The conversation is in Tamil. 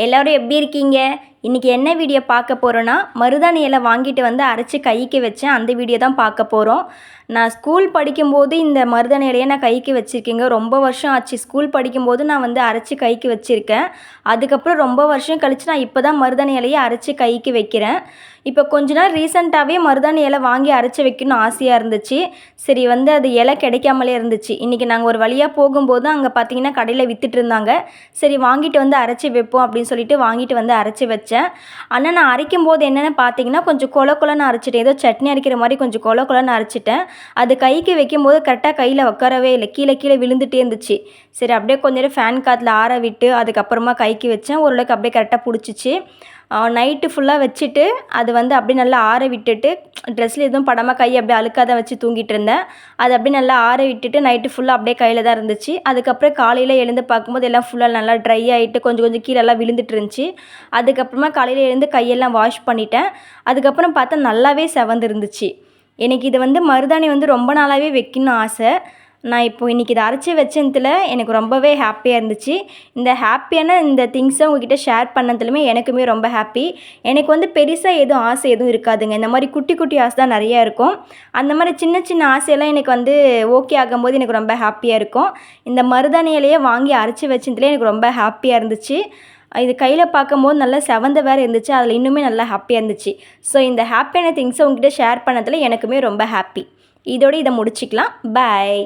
எல்லோரும் எப்படி இருக்கீங்க? இன்றைக்கி என்ன வீடியோ பார்க்க போகிறோன்னா, மருதாணி இலை வாங்கிட்டு வந்து அரைச்சி கைக்கு வச்சேன். அந்த வீடியோ தான் பார்க்க போகிறோம். நான் ஸ்கூல் படிக்கும்போது இந்த மருதாணி இலையை நான் கைக்கு வச்சுருக்கேங்க. ரொம்ப வருஷம் ஆச்சு. ஸ்கூல் படிக்கும்போது நான் வந்து அரைச்சி கைக்கு வச்சுருக்கேன். அதுக்கப்புறம் ரொம்ப வருஷம் கழித்து நான் இப்போ தான் மருதாணி இலையை அரைச்சி கைக்கு வைக்கிறேன். இப்போ கொஞ்ச நாள் ரீசெண்டாகவே மருதாணி இலை வாங்கி அரைச்சி வைக்கணும்னு ஆசையாக இருந்துச்சு. சரி வந்து அது இலை கிடைக்காமலே இருந்துச்சு. இன்றைக்கி நாங்கள் ஒரு வழியாக போகும்போது அங்கே பார்த்தீங்கன்னா கடையில் விற்றுட்டு இருந்தாங்க. சரி வாங்கிட்டு வந்து அரைச்சி வைப்போம் அப்படின்னு சொல்லிட்டு வாங்கிட்டு வந்து அரைச்சி வச்சேன். ஆனால் நான் அரைக்கும்போது என்னென்னு பார்த்தீங்கன்னா கொஞ்சம் கொல கொலன்னு அரைச்சிட்டேன். ஏதோ சட்னி அரைக்கிற மாதிரி கொஞ்சம் கொல கொலன்னு அரைச்சிட்டேன். அது கைக்கு வைக்கும்போது கரெக்டாக கையில் உட்காரவே இல்லை. கீழே கீழே விழுந்துகிட்டே இருந்துச்சு. சரி அப்படியே கொஞ்ச நேரம் ஃபேன் காற்றுல ஆற விட்டு அதுக்கப்புறமா கைக்கு வச்சேன். ஓரளவுக்கு அப்படியே கரெக்டாக பிடிச்சிச்சு. நைட்டு ஃபுல்லாக வச்சுட்டு அது வந்து அப்படியே நல்லா ஆற விட்டுட்டு ட்ரெஸ்ஸில் எதுவும் படாமல் கை அப்படியே அழுக்காத வச்சு தூங்கிட்டு இருந்தேன். அது அப்படியே நல்லா ஆற விட்டுட்டு நைட்டு ஃபுல்லாக அப்படியே கையில் தான் இருந்துச்சு. அதுக்கப்புறம் காலையில் எழுந்து பார்க்கும்போது எல்லாம் ஃபுல்லாக நல்லா ட்ரை ஆகிட்டு கொஞ்சம் கொஞ்சம் கீழெல்லாம் விழுந்துட்டு இருந்துச்சு. அதுக்கப்புறமா காலையில் எழுந்து கையெல்லாம் வாஷ் பண்ணிட்டேன். அதுக்கப்புறம் பார்த்தா நல்லாவே செவந்திருந்துச்சு. எனக்கு இது வந்து மருதாணி வந்து ரொம்ப நாளாகவே வைக்கணும்னு ஆசை. நான் இப்போ இன்றைக்கி இதை அரைச்சி வச்சதுல எனக்கு ரொம்பவே ஹாப்பியாக இருந்துச்சு. இந்த ஹாப்பியான இந்த திங்ஸை உங்ககிட்ட ஷேர் பண்ணதுலையுமே எனக்குமே ரொம்ப ஹாப்பி. எனக்கு வந்து பெருசாக எதுவும் ஆசை எதுவும் இருக்காதுங்க. இந்த மாதிரி குட்டி குட்டி ஆசை தான் நிறையா இருக்கும். அந்த மாதிரி சின்ன சின்ன ஆசையெல்லாம் எனக்கு வந்து ஓகே ஆகும்போது எனக்கு ரொம்ப ஹாப்பியாக இருக்கும். இந்த மருதாணி இலையை வாங்கி அரைச்சி வச்சதுல எனக்கு ரொம்ப ஹாப்பியாக இருந்துச்சு. இது கையில் பார்க்கும்போது நல்லா செவந்த வேறு இருந்துச்சு. அதில் இன்னுமே நல்லா ஹாப்பியாக இருந்துச்சு. ஸோ இந்த ஹாப்பியான திங்ஸை உங்ககிட்ட ஷேர் பண்ணதில் எனக்குமே ரொம்ப ஹாப்பி. இதோடு இதை முடிச்சிக்கலாம். பாய்.